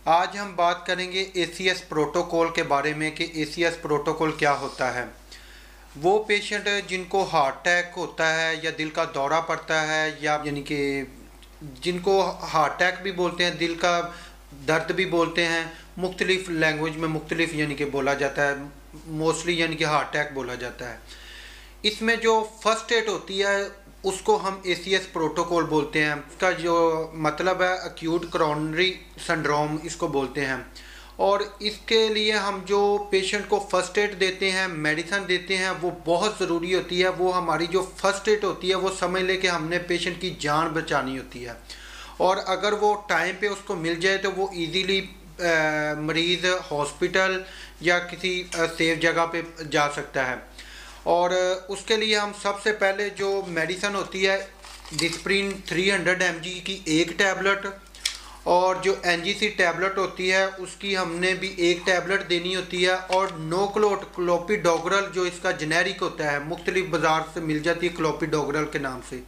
आज हम बात करेंगे एसीएस प्रोटोकॉल के बारे में कि एसीएस प्रोटोकॉल क्या होता है। वो पेशेंट जिनको हार्ट अटैक होता है या दिल का दौरा पड़ता है या यानी कि जिनको हार्ट अटैक भी बोलते हैं, दिल का दर्द भी बोलते हैं, मुख्तलिफ लैंग्वेज में मुख्तलिफ यानी कि बोला जाता है, मोस्टली यानी कि हार्ट अटैक बोला जाता है। इसमें जो फर्स्ट एड होती है उसको हम एसीएस प्रोटोकॉल बोलते हैं। इसका जो मतलब है एक्यूट कोरोनरी सिंड्रोम इसको बोलते हैं। और इसके लिए हम जो पेशेंट को फर्स्ट एड देते हैं, मेडिसिन देते हैं, वो बहुत ज़रूरी होती है। वो हमारी जो फर्स्ट एड होती है वो समझ ले कि हमने पेशेंट की जान बचानी होती है। और अगर वो टाइम पे उसको मिल जाए तो वो इजीली मरीज़ हॉस्पिटल या किसी सेफ जगह पे जा सकता है। और उसके लिए हम सबसे पहले जो मेडिसिन होती है डिस्प्रिन 300 mg की एक टैबलेट, और जो एनजीसी टैबलेट होती है उसकी हमने भी एक टैबलेट देनी होती है। और क्लोपिडोग्रल जो इसका जेनेरिक होता है, मुख्तलिफ बाज़ार से मिल जाती है क्लोपिडोग्रल के नाम से,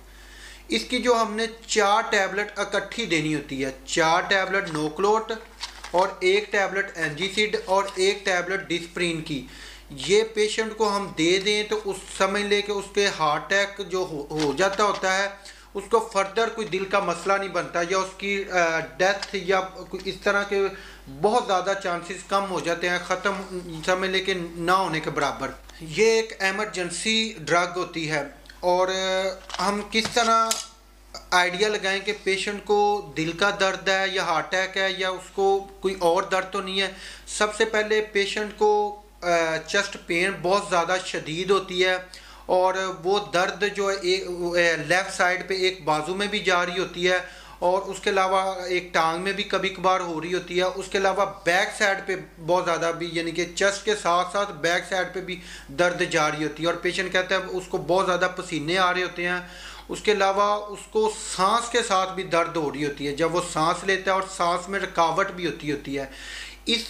इसकी जो हमने 4 टैबलेट इकट्ठी देनी होती है। 4 टैबलेट नोक्लोट और एक टैबलेट एनजीसिड और एक टैबलेट डिस्प्रिन की। ये पेशेंट को हम दे दें तो उस समझ ले कि उसके हार्ट अटैक जो हो जाता होता है, उसको फर्दर कोई दिल का मसला नहीं बनता या उसकी डेथ या इस तरह के बहुत ज़्यादा चांसेस कम हो जाते हैं, ख़त्म समझ ले कि ना होने के बराबर। ये एक एमरजेंसी ड्रग होती है। और हम किस तरह आइडिया लगाएं कि पेशेंट को दिल का दर्द है या हार्ट अटैक है या उसको कोई और दर्द तो नहीं है। सबसे पहले पेशेंट को चेस्ट पेन बहुत ज़्यादा शदीद होती है और वो दर्द जो है लेफ़्ट साइड पे एक बाजू में भी जा रही होती है और उसके अलावा एक टांग में भी कभी कभार हो रही होती है। उसके अलावा बैक साइड पे बहुत ज़्यादा भी यानी कि चेस्ट के साथ साथ बैक साइड पे भी दर्द जा रही होती है। और पेशेंट कहता है उसको बहुत ज़्यादा पसीने आ रहे होते हैं। उसके अलावा उसको सांस के साथ भी दर्द हो रही होती है जब वो सांस लेता है, और सांस में रुकावट भी होती है। इस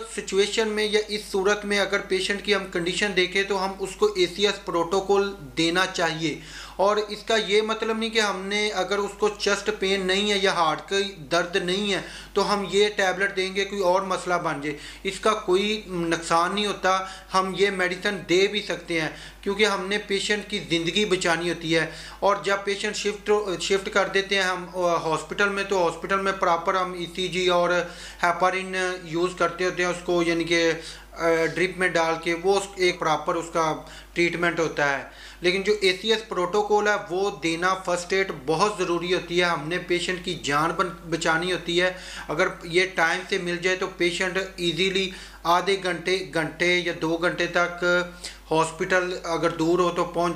सिचुएशन में या इस सूरत में अगर पेशेंट की हम कंडीशन देखें तो हम उसको एसीएस प्रोटोकॉल देना चाहिए। और इसका ये मतलब नहीं कि हमने अगर उसको चेस्ट पेन नहीं है या हार्ट का दर्द नहीं है तो हम ये टैबलेट देंगे कोई और मसला बन जाए, इसका कोई नुकसान नहीं होता। हम ये मेडिसिन दे भी सकते हैं क्योंकि हमने पेशेंट की ज़िंदगी बचानी होती है। और जब पेशेंट शिफ्ट कर देते हैं हम हॉस्पिटल में, तो हॉस्पिटल में प्रॉपर हम ईसीजी और हेपारिन यूज़ करते होते हैं उसको, यानी कि ड्रिप में डाल के वो एक प्रॉपर उसका ट्रीटमेंट होता है। लेकिन जो एसीएस प्रोटोकॉल है वो देना फर्स्ट एड बहुत ज़रूरी होती है। हमने पेशेंट की जान बचानी होती है। अगर ये टाइम से मिल जाए तो पेशेंट इजीली आधे घंटे या 2 घंटे तक हॉस्पिटल अगर दूर हो तो पहुंच जाए।